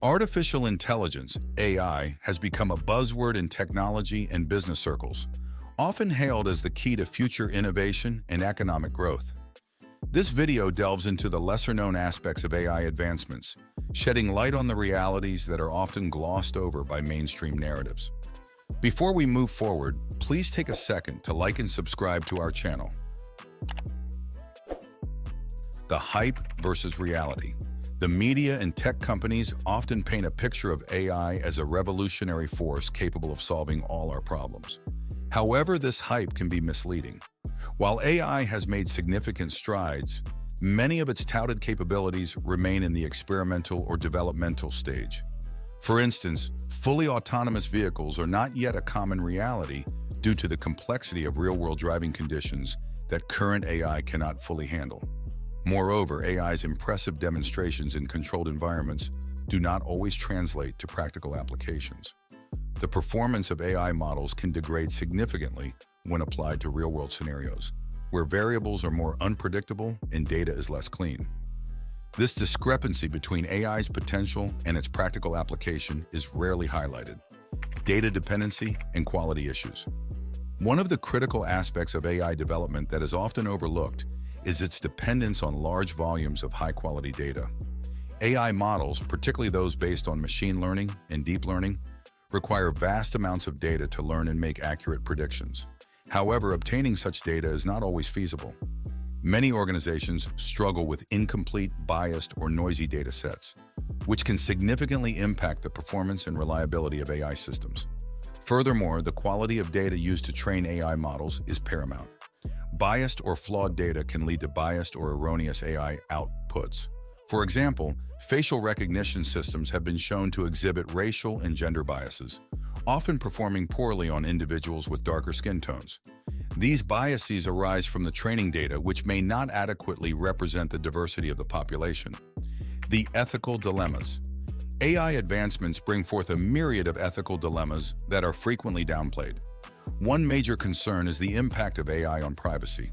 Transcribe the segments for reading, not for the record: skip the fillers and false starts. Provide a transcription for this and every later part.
Artificial intelligence, AI, has become a buzzword in technology and business circles, often hailed as the key to future innovation and economic growth. This video delves into the lesser-known aspects of AI advancements, shedding light on the realities that are often glossed over by mainstream narratives. Before we move forward, please take a second to like and subscribe to our channel. The hype versus reality. The media and tech companies often paint a picture of AI as a revolutionary force capable of solving all our problems. However, this hype can be misleading. While AI has made significant strides, many of its touted capabilities remain in the experimental or developmental stage. For instance, fully autonomous vehicles are not yet a common reality due to the complexity of real-world driving conditions that current AI cannot fully handle. Moreover, AI's impressive demonstrations in controlled environments do not always translate to practical applications. The performance of AI models can degrade significantly when applied to real-world scenarios, where variables are more unpredictable and data is less clean. This discrepancy between AI's potential and its practical application is rarely highlighted. Data dependency and quality issues. One of the critical aspects of AI development that is often overlooked is its dependence on large volumes of high-quality data. AI models, particularly those based on machine learning and deep learning, require vast amounts of data to learn and make accurate predictions. However, obtaining such data is not always feasible. Many organizations struggle with incomplete, biased, or noisy data sets, which can significantly impact the performance and reliability of AI systems. Furthermore, the quality of data used to train AI models is paramount. Biased or flawed data can lead to biased or erroneous AI outputs. For example, facial recognition systems have been shown to exhibit racial and gender biases, often performing poorly on individuals with darker skin tones. These biases arise from the training data, which may not adequately represent the diversity of the population. The ethical dilemmas. AI advancements bring forth a myriad of ethical dilemmas that are frequently downplayed. One major concern is the impact of AI on privacy.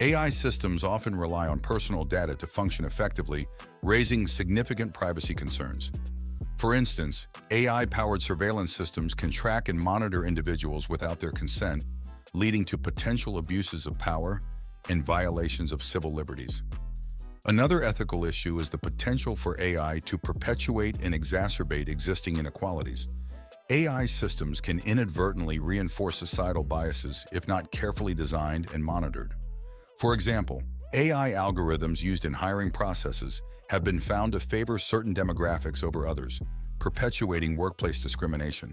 AI systems often rely on personal data to function effectively, raising significant privacy concerns. For instance, AI-powered surveillance systems can track and monitor individuals without their consent, leading to potential abuses of power and violations of civil liberties. Another ethical issue is the potential for AI to perpetuate and exacerbate existing inequalities. AI systems can inadvertently reinforce societal biases if not carefully designed and monitored. For example, AI algorithms used in hiring processes have been found to favor certain demographics over others, perpetuating workplace discrimination.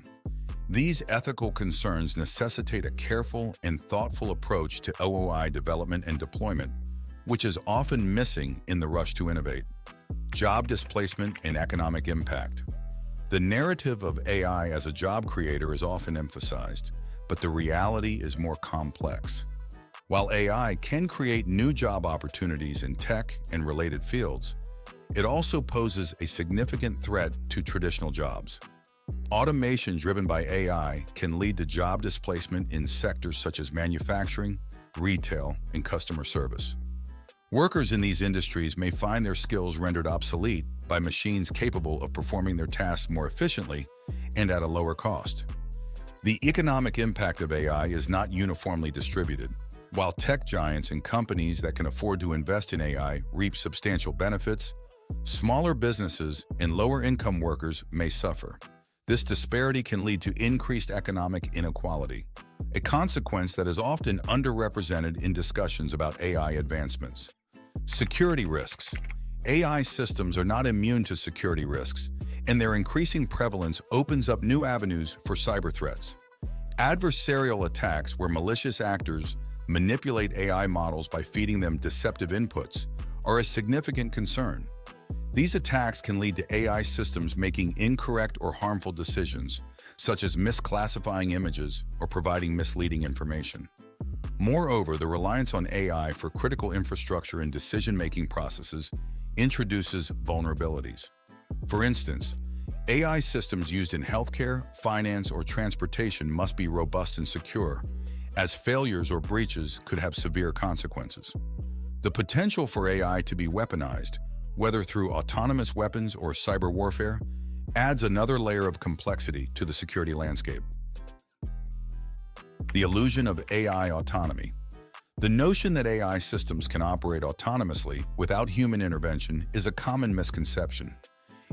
These ethical concerns necessitate a careful and thoughtful approach to OOI development and deployment, which is often missing in the rush to innovate. Job displacement and economic impact. The narrative of AI as a job creator is often emphasized, but the reality is more complex. While AI can create new job opportunities in tech and related fields, it also poses a significant threat to traditional jobs. Automation driven by AI can lead to job displacement in sectors such as manufacturing, retail, and customer service. Workers in these industries may find their skills rendered obsolete by machines capable of performing their tasks more efficiently and at a lower cost. The economic impact of AI is not uniformly distributed. While tech giants and companies that can afford to invest in AI reap substantial benefits, smaller businesses and lower-income workers may suffer. This disparity can lead to increased economic inequality, a consequence that is often underrepresented in discussions about AI advancements. Security risks. AI systems are not immune to security risks, and their increasing prevalence opens up new avenues for cyber threats. Adversarial attacks, where malicious actors manipulate AI models by feeding them deceptive inputs, are a significant concern. These attacks can lead to AI systems making incorrect or harmful decisions, such as misclassifying images or providing misleading information. Moreover, the reliance on AI for critical infrastructure and decision-making processes introduces vulnerabilities. For instance, AI systems used in healthcare, finance, or transportation must be robust and secure, as failures or breaches could have severe consequences. The potential for AI to be weaponized, whether through autonomous weapons or cyber warfare, adds another layer of complexity to the security landscape. The illusion of AI autonomy. The notion that AI systems can operate autonomously without human intervention is a common misconception.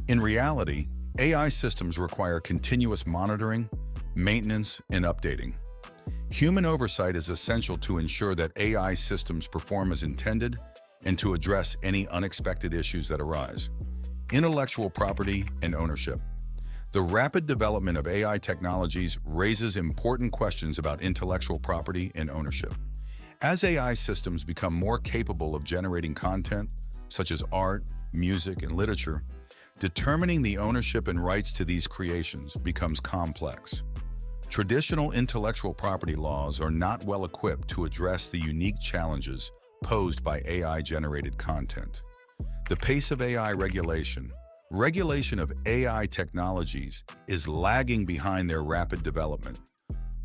In reality, AI systems require continuous monitoring, maintenance, and updating. Human oversight is essential to ensure that AI systems perform as intended and to address any unexpected issues that arise. Intellectual property and ownership. The rapid development of AI technologies raises important questions about intellectual property and ownership. As AI systems become more capable of generating content, such as art, music, and literature, determining the ownership and rights to these creations becomes complex. Traditional intellectual property laws are not well equipped to address the unique challenges posed by AI-generated content. The pace of AI regulation. Regulation of AI technologies is lagging behind their rapid development.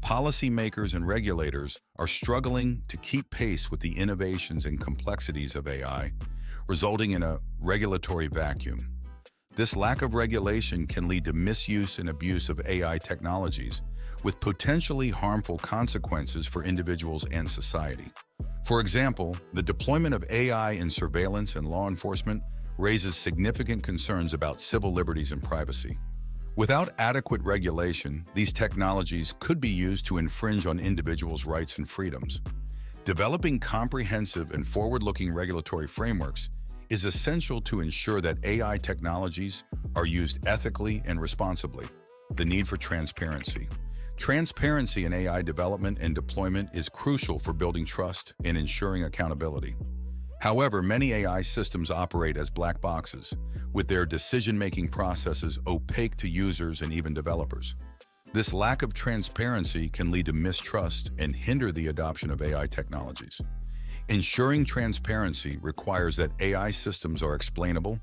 Policymakers and regulators are struggling to keep pace with the innovations and complexities of AI, resulting in a regulatory vacuum. This lack of regulation can lead to misuse and abuse of AI technologies, with potentially harmful consequences for individuals and society. For example, the deployment of AI in surveillance and law enforcement raises significant concerns about civil liberties and privacy. Without adequate regulation, these technologies could be used to infringe on individuals' rights and freedoms. Developing comprehensive and forward-looking regulatory frameworks is essential to ensure that AI technologies are used ethically and responsibly. The need for transparency. Transparency in AI development and deployment is crucial for building trust and ensuring accountability. However, many AI systems operate as black boxes, with their decision-making processes opaque to users and even developers. This lack of transparency can lead to mistrust and hinder the adoption of AI technologies. Ensuring transparency requires that AI systems are explainable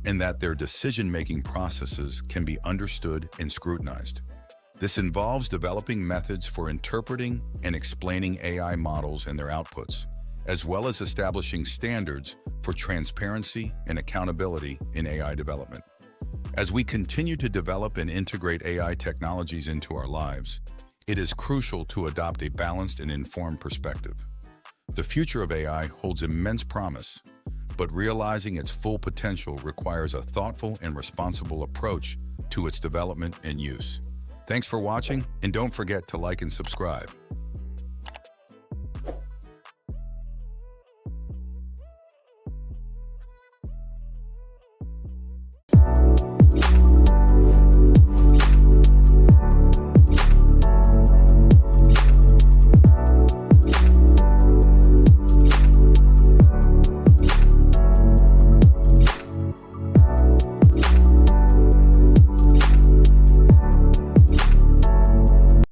and that their decision-making processes can be understood and scrutinized. This involves developing methods for interpreting and explaining AI models and their outputs, as well as establishing standards for transparency and accountability in AI development. As we continue to develop and integrate AI technologies into our lives, it is crucial to adopt a balanced and informed perspective. The future of AI holds immense promise, but realizing its full potential requires a thoughtful and responsible approach to its development and use. Thanks for watching, and don't forget to like and subscribe.